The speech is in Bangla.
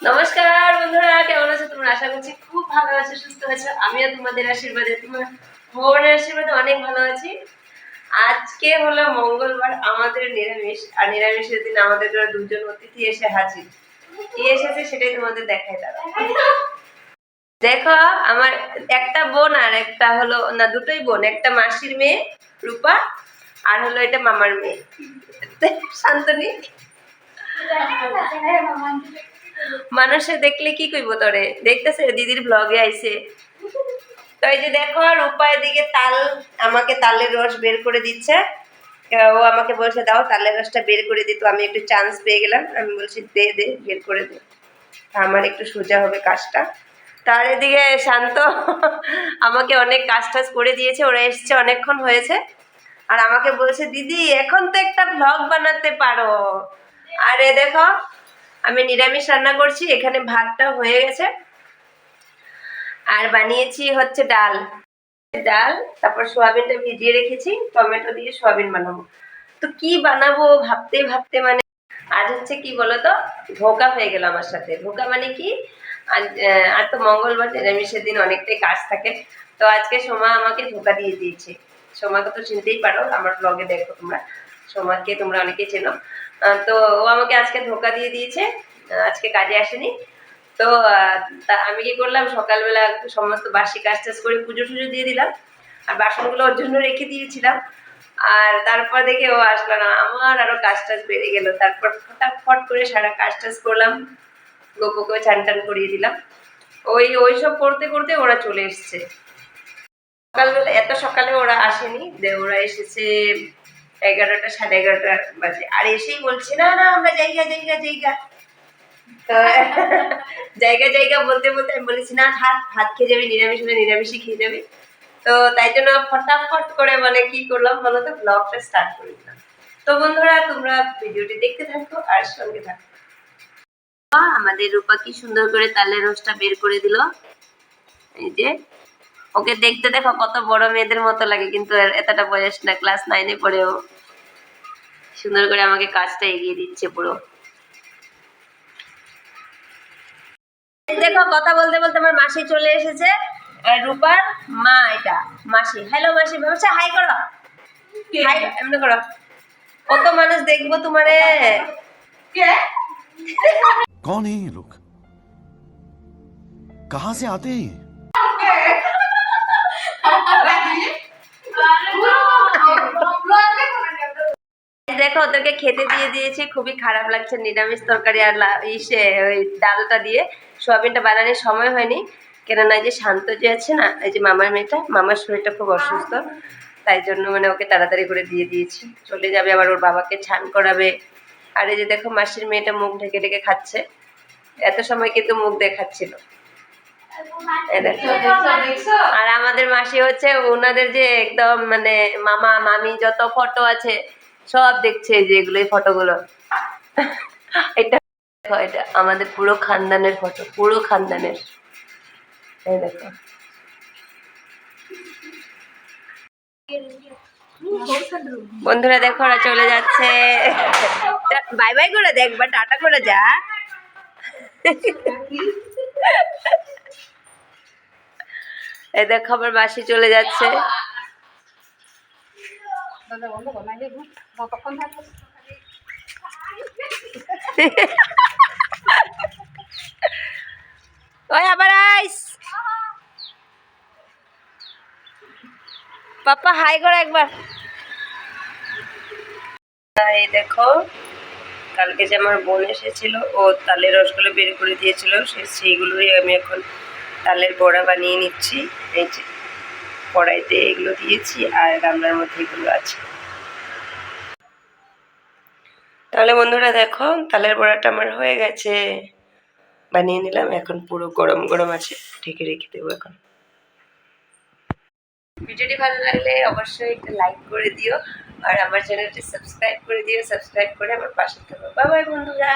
নমস্কার বন্ধুরা, কেমন আছো তোমরা? আশা করছি খুব ভালো আছো, সুস্থ আছো। আমিও তোমাদের আশীর্বাদে, তোমার ভগবানের আশীর্বাদে অনেক ভালো আছি। আজকে হলো মঙ্গলবার, আমাদের নিরামিষ। আর নিরামিষের দিন আমাদের ঘরে দুজন অতিথি এসে হাজির। কি এসেছে সেটাই তোমাদের দেখাই দাঁড়া। দেখো, আমার একটা বোন আর একটা হলো না, দুটোই বোন। একটা মাসির মেয়ে রূপা, আর হলো এটা মামার মেয়ে শান্তনী। মানুষে দেখলে কি কইব তোরে, দেখতেছে দিদির ব্লগে আইছে। তো এই যে দেখো, রূপা এদিকে আমাকে তালের রস বের করে দিচ্ছে। ও আমাকে বলছে দাও তালের রসটা বের করে দিত। আমি একটু চান্স পেয়ে গেলাম, আমি বলছি দে দে বের করে দে, আমার একটু সোজা হবে কাজটা। তার এদিকে শান্ত আমাকে অনেক কাজ টাজ করে দিয়েছে, ওরা এসছে অনেকক্ষণ হয়েছে। আর আমাকে বলছে দিদি এখন তো একটা ব্লগ বানাতে পারো। আর এ দেখো, আমি নিরামিষ রান্না করছি, এখানে ভাতটা হয়ে গেছে। আর বানিয়েছি হচ্ছে ডাল। তারপর সোয়াবিনটা ভিজিয়ে রেখেছি, টমেটো দিয়ে সোয়াবিন বানাবো। তো কি বানাবো ভাবতে ভাবতে মানে আজ হচ্ছে কি বলতো, ধোকা হয়ে গেল আমার সাথে। ধোকা মানে কি, আর তো মঙ্গলবার, নিরামিষের দিন অনেকটাই কাজ থাকে। তো আজকে সোমা আমাকে ধোকা দিয়ে দিয়েছে। সোমাকে তো চিনতেই পারো, আমার ব্লগে দেখো তোমরা, সোমাকে তোমরা অনেকেই চেনো। তো ও আমাকে আজকে ধোকা দিয়ে দিয়েছে, আজকে কাজে আসেনি। তো আমি কি করলাম, সকালবেলা সমস্ত বাসি কাজ টাজ করে পুজো টুজো দিয়ে দিলাম, আর বাসনগুলো ওর জন্য রেখে দিয়েছিলাম। আর তারপর দেখে ও আসলো না, আমার আরো কাজ টাজ বেড়ে গেল। তারপর ফটাফট করে সারা কাজ টাজ করলাম, গোপুকে চান টান করিয়ে দিলাম। ওই সব করতে করতে ওরা চলে এসছে। সকালবেলা এত সকালে ওরা আসেনি, ওরা এসেছে 11টা 11:30 বাজে। আর এসেই বলছে না না আমরা জায়গা জায়গা জায়গা। তো জায়গা জায়গা বলতে বলতে আমি বলেছি না থাক, ভাত খেয়ে যাবি, নিরামিষ হলে নিরামিষই খেয়ে যাবি। তো তাই জন্য ফটাফট করে মানে কি করলাম বলতো, ব্লগটা স্টার্ট করে দিলাম। তো বন্ধুরা, তোমরা ভিডিওটি দেখতে থাকো আর সঙ্গে থাকো। আমাদের রূপা কি সুন্দর করে তালের রসটা বের করে দিল। এই যে ওকে দেখতে দেখো কত বড় মেয়েদের মতো লাগে, কিন্তু এতটা বয়স না, ক্লাস 9-এ পড়েও সুন্দর করে আমাকে কাজটা এগিয়ে দিচ্ছে পুরো। দেখো, কথা বলতে বলতে আমার মাসি চলে এসেছে, রূপার মা। এটা মাসি। হ্যালো মাসি, ভাবছে হাই করো, হাই এমনি করো। কত মানুষ দেখবো তোমারে। कौन है ये लोग? कहां से आते हैं? দেখো, ওদেরকে খেতে দিয়ে দিয়েছি, খুবই খারাপ লাগছে। নিরামিষ তরকারি আর ওই ডালটা দিয়ে সোয়াবিনটা বানানোর সময় হয়নি। কেননা এই যে শান্ত যে আছে না, এই যে মামার মেয়েটা, মামার শরীরটা খুব অসুস্থ, তাই জন্য মানে ওকে তাড়াতাড়ি করে দিয়ে দিয়েছি। চলে যাবে, আবার ওর বাবাকে ছান করাবে। আর এই যে দেখো, মাসির মেয়েটা মুখ ঢেকে ঢেকে খাচ্ছে, এত সময় কিন্তু মুখ দেখাচ্ছিল। আর আমাদের মাসি হচ্ছে ওনাদের যে একদম মানে মামা মামি যত ফটো আছে সব দেখছে, যে এগুলোই ফটোগুলো। এটা দেখো, এটা আমাদের পুরো খানদানের ফটো, পুরো খানদানের। এই দেখো, বন্ধুরা দেখো ওরা চলে যাচ্ছে। বাই বাই করে দেখ বা টাটা করে যা। এই দেখো আমার মাসি চলে যাচ্ছে। ওই আবার আইস, পাপা হাই করো একবার। এই দেখো, কালকে যে আমার বোন এসেছিল, ও তালের রসগুলো বের করে দিয়েছিল, সেইগুলোই আমি এখন তালের বড়া বানিয়ে নিচ্ছি। এই যে কড়াইতে এগুলো দিয়েছি, আর গামলার মধ্যে এগুলো আছে। তাহলে বন্ধুরা দেখো, তালের বড়াটা আমার হয়ে গেছে, বানিয়ে নিলাম। এখন পুরো গরম গরম আছে, ঢেকে রেখে দেবো এখন। ভিডিওটি ভালো লাগলে অবশ্যই একটা লাইক করে দিও, আর আমার চ্যানেলটি সাবস্ক্রাইব করে দিও। সাবস্ক্রাইব করে আমার পাশে থাকো। বাই বাই বন্ধুরা।